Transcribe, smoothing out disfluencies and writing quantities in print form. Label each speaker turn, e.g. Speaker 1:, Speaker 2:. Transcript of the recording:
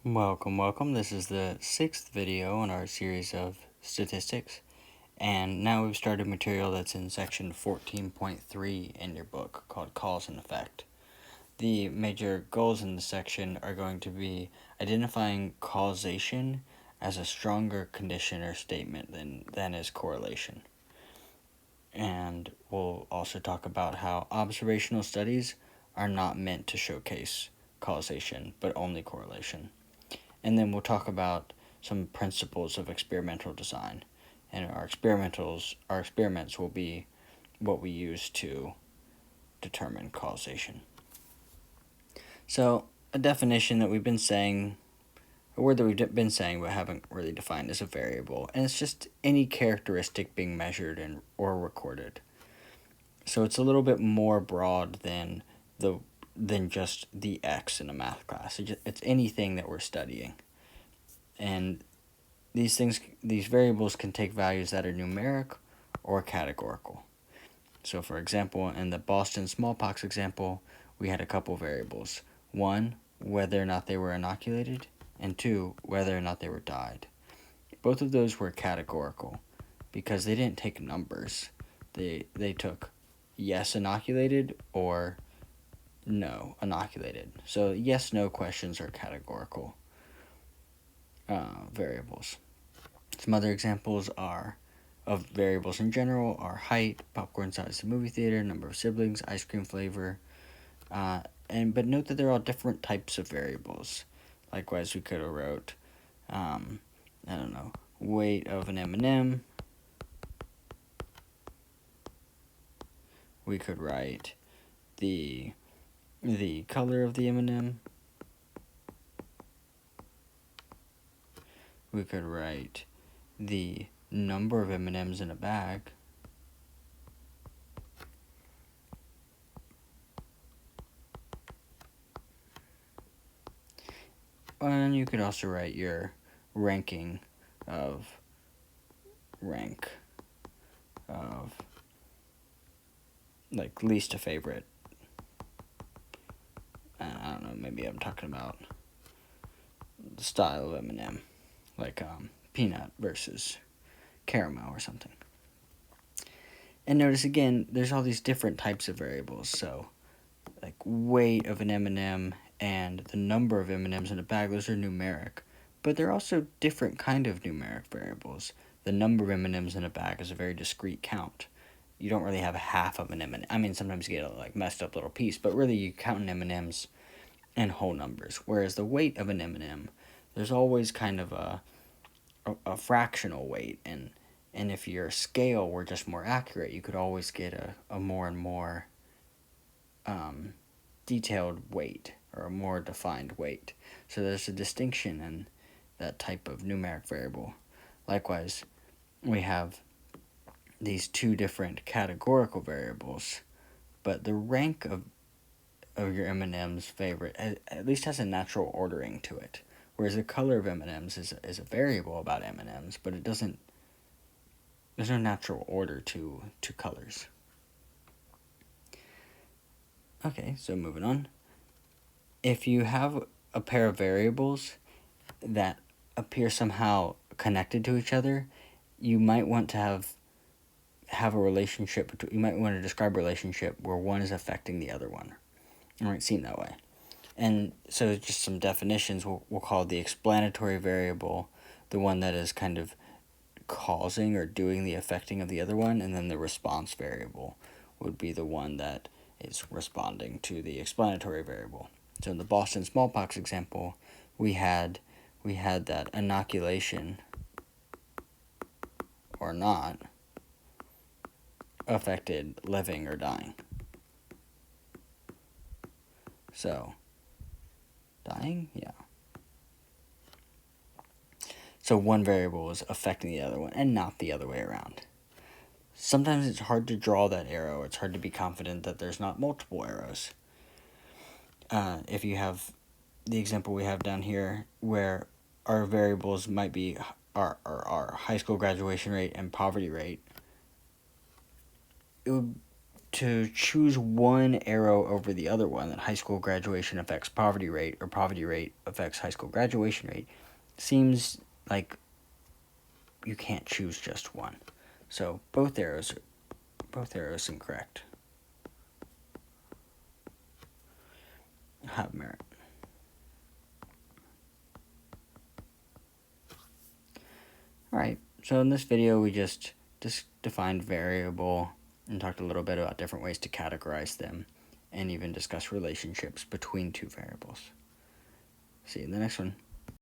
Speaker 1: Welcome. This is the 6th video in our series of statistics, and now we've started material that's in section 14.3 in your book called Cause and Effect. The major goals in this section are going to be identifying causation as a stronger condition or statement than is correlation. And we'll also talk about how observational studies are not meant to showcase causation, but only correlation. And then we'll talk about some principles of experimental design. And our experiments will be what we use to determine causation. So, a definition that we've been saying, a word that we've been saying but haven't really defined, is a variable. And it's just any characteristic being measured or recorded. So it's a little bit more broad than just the X in a math class. It's anything that we're studying. And these variables can take values that are numeric or categorical. So for example, in the Boston smallpox example, we had a couple variables. One, whether or not they were inoculated, and two, whether or not they were died. Both of those were categorical because they didn't take numbers. They took yes inoculated or no inoculated. So yes no questions are categorical variables. Some other examples of variables in general are height, popcorn size of movie theater, number of siblings, ice cream flavor, but note that they're all different types of variables. Likewise, we could have wrote, weight of an M&M. We could write the color of the M&M. We could write the number of M&Ms in a bag. And you could also write your rank of like least to favorite. I don't know, maybe I'm talking about the style of M&M, like peanut versus caramel or something. And notice again, there's all these different types of variables. So, like weight of an M&M and the number of M&Ms in a bag, those are numeric. But they're also different kind of numeric variables. The number of M&Ms in a bag is a very discrete count. You don't really have half of an M&M. I mean, sometimes you get a messed up little piece, but really you count M&Ms and whole numbers. Whereas the weight of an M&M, there's always kind of a fractional weight, and if your scale were just more accurate, you could always get a more and more detailed weight or a more defined weight. So there's a distinction in that type of numeric variable. Likewise, we have these two different categorical variables, but the rank of your M&M's favorite at least has a natural ordering to it. Whereas the color of M&M's is a variable about M&M's, but it doesn't. There's no natural order to colors. Okay, so moving on. If you have a pair of variables that appear somehow connected to each other, you might want to have a relationship. You might want to describe a relationship where one is affecting the other one. It might seem that way. And so just some definitions, we'll call the explanatory variable the one that is kind of causing or doing the affecting of the other one, and then the response variable would be the one that is responding to the explanatory variable. So in the Boston smallpox example, we had that inoculation or not affected living or dying. So, dying? Yeah. So one variable is affecting the other one and not the other way around. Sometimes it's hard to draw that arrow. It's hard to be confident that there's not multiple arrows. If you have the example we have down here where our variables might be our high school graduation rate and poverty rate, it would to choose one arrow over the other one, that high school graduation affects poverty rate or poverty rate affects high school graduation rate, seems like you can't choose just one. So both arrows incorrect. Have merit. Alright, so in this video we just defined variable and talked a little bit about different ways to categorize them and even discuss relationships between two variables. See you in the next one.